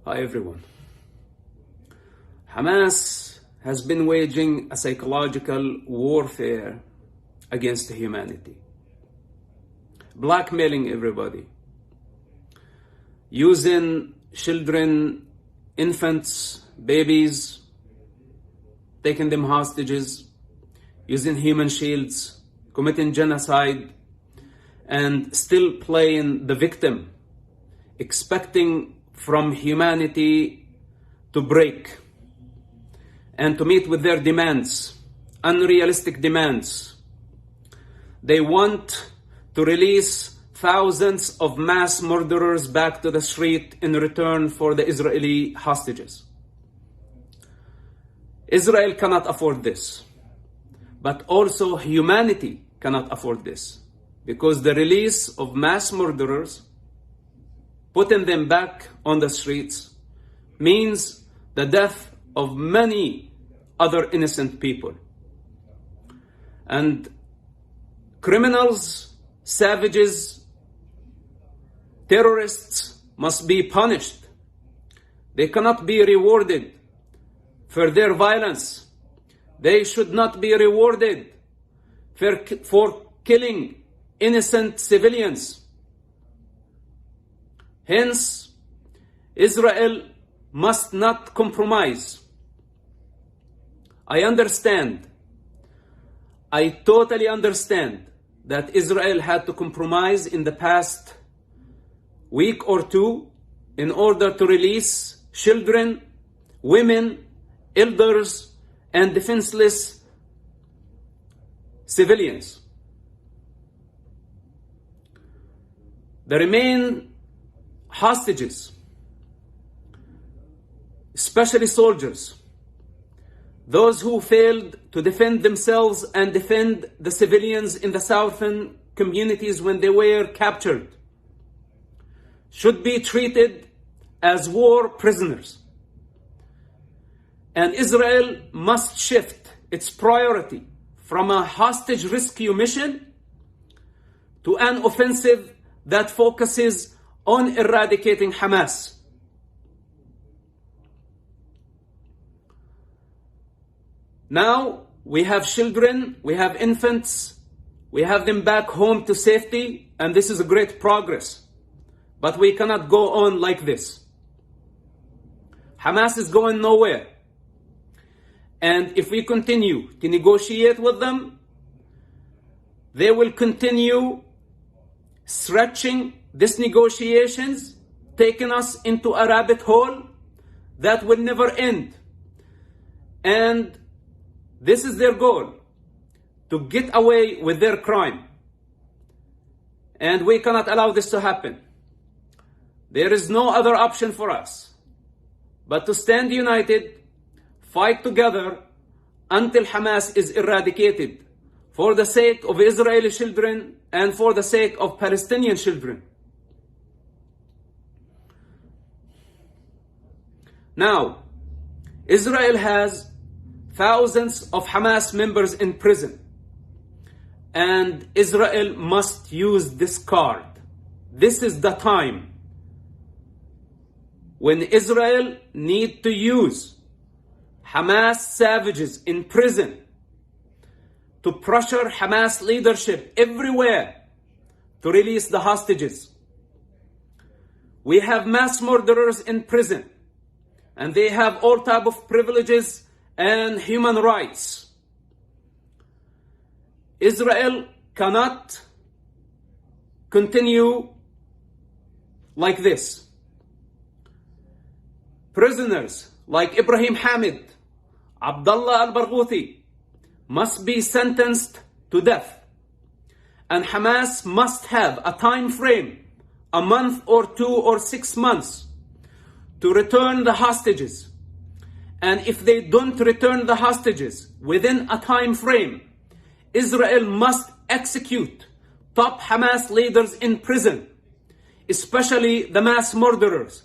Hi everyone. Hamas has been waging a psychological warfare against humanity, blackmailing everybody, using children, infants, babies, taking them hostages, using human shields, committing genocide, and still playing the victim, expecting from humanity to break and to meet with their demands, unrealistic demands. They want to release thousands of mass murderers back to the street in return for the Israeli hostages. Israel cannot afford this, but also humanity cannot afford this, because the release of mass murderers, putting them back on the streets, means the death of many other innocent people. And criminals, savages, terrorists must be punished. They cannot be rewarded for their violence. They should not be rewarded for killing innocent civilians. Hence, Israel must not compromise. I totally understand that Israel had to compromise in the past week or two in order to release children, women, elders, and defenseless civilians. The remaining hostages, especially soldiers, those who failed to defend themselves and defend the civilians in the southern communities when they were captured, should be treated as war prisoners. And Israel must shift its priority from a hostage rescue mission to an offensive that focuses on eradicating Hamas. Now we have children, we have infants, we have them back home to safety, and this is a great progress. But we cannot go on like this. Hamas is going nowhere. And if we continue to negotiate with them, they will continue stretching these negotiations, taking us into a rabbit hole that will never end. And this is their goal, to get away with their crime. And we cannot allow this to happen. There is no other option for us but to stand united, fight together until Hamas is eradicated, for the sake of Israeli children and for the sake of Palestinian children. Now, Israel has thousands of Hamas members in prison, and Israel must use this card. This is the time when Israel needs to use Hamas savages in prison to pressure Hamas leadership everywhere to release the hostages. We have mass murderers in prison, and they have all type of privileges and human rights. Israel cannot continue like this. Prisoners like Ibrahim Hamid, Abdullah al-Barghouthi must be sentenced to death. And Hamas must have a time frame, a month or 2 or 6 months, to return the hostages. And if they don't return the hostages within a time frame, Israel must execute top Hamas leaders in prison, especially the mass murderers.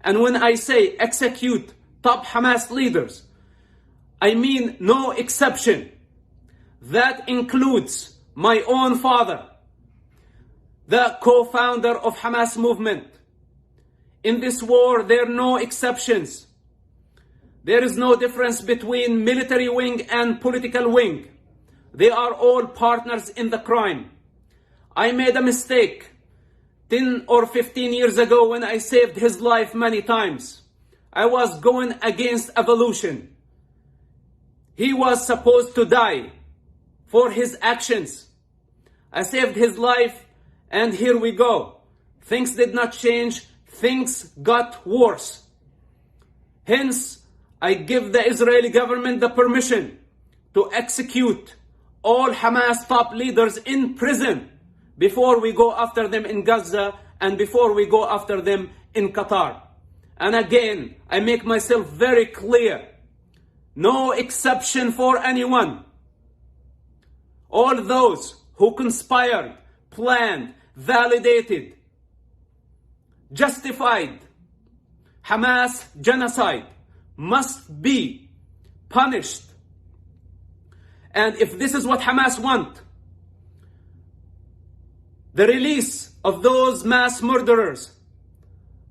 And when I say execute top Hamas leaders, I mean no exception. That includes my own father, the co-founder of Hamas movement. In this war, there are no exceptions. There is no difference between military wing and political wing. They are all partners in the crime. I made a mistake 10 or 15 years ago when I saved his life many times. I was going against evolution. He was supposed to die for his actions. I saved his life, and here we go. Things did not change. Things got worse. Hence, I give the Israeli government the permission to execute all Hamas top leaders in prison before we go after them in Gaza and before we go after them in Qatar. And again, I make myself very clear. No exception for anyone. All those who conspired, planned, validated, justified Hamas genocide must be punished. And if this is what Hamas want, the release of those mass murderers,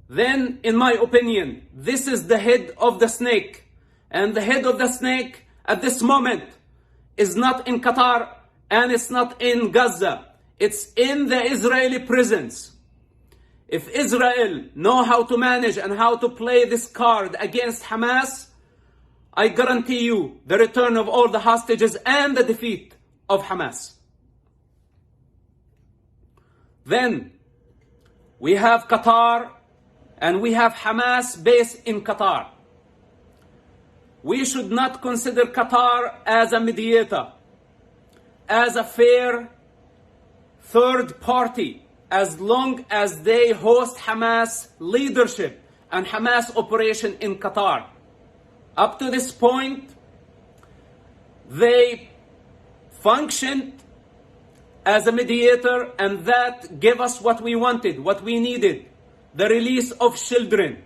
then in my opinion, this is the head of the snake. And the head of the snake at this moment is not in Qatar and it's not in Gaza. It's in the Israeli prisons. If Israel know how to manage and how to play this card against Hamas, I guarantee you the return of all the hostages and the defeat of Hamas. Then we have Qatar and we have Hamas based in Qatar. We should not consider Qatar as a mediator, as a fair third party, as long as they host Hamas leadership and Hamas operation in Qatar. Up to this point, they functioned as a mediator, and that gave us what we wanted, what we needed, the release of children.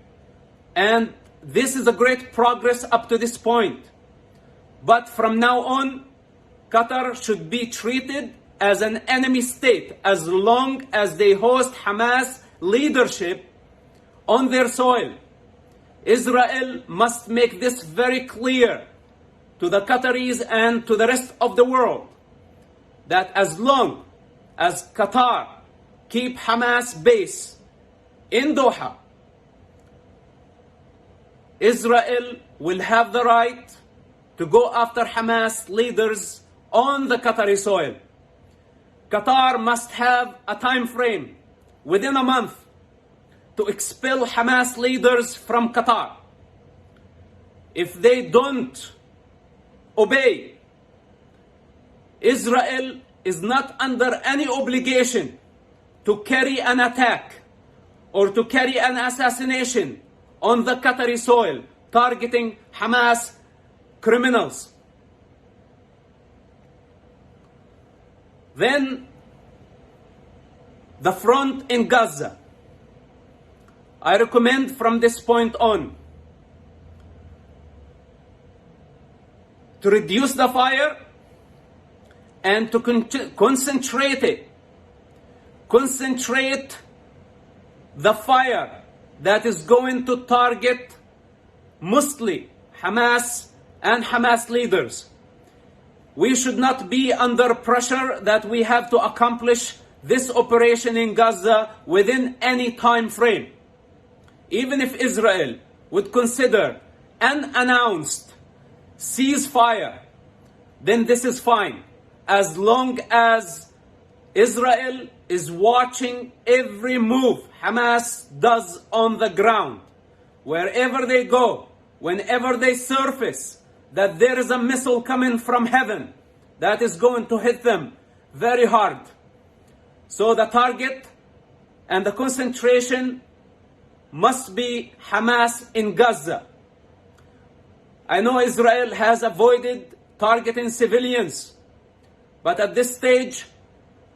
And this is a great progress up to this point. But from now on, Qatar should be treated as an enemy state as long as they host Hamas leadership on their soil. Israel must make this very clear to the Qataris and to the rest of the world, that as long as Qatar keep Hamas base in Doha, Israel will have the right to go after Hamas leaders on the Qatari soil. Qatar must have a time frame within a month to expel Hamas leaders from Qatar. If they don't obey, Israel is not under any obligation to carry an attack or to carry an assassination on the Qatari soil targeting Hamas criminals. Then the front in Gaza. I recommend from this point on to reduce the fire and to concentrate the fire that is going to target mostly Hamas and Hamas leaders. We should not be under pressure that we have to accomplish this operation in Gaza within any time frame. Even if Israel would consider an announced ceasefire, then this is fine, as long as Israel is watching every move Hamas does on the ground. Wherever they go, whenever they surface, that there is a missile coming from heaven that is going to hit them very hard. So the target and the concentration must be Hamas in Gaza. I know Israel has avoided targeting civilians, but at this stage,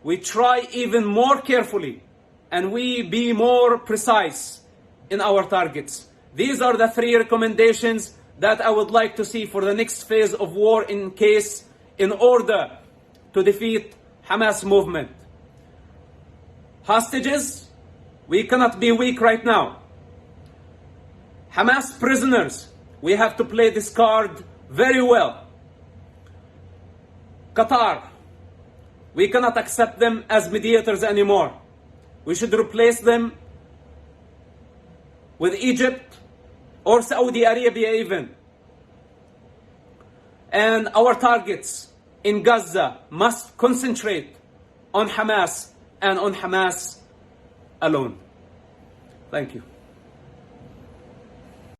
we try even more carefully and we be more precise in our targets. These are the 3 recommendations that I would like to see for the next phase of war in order to defeat Hamas movement. Hostages, we cannot be weak right now. Hamas prisoners, we have to play this card very well. Qatar, we cannot accept them as mediators anymore. We should replace them with Egypt or Saudi Arabia even. And our targets in Gaza must concentrate on Hamas and on Hamas alone. Thank you.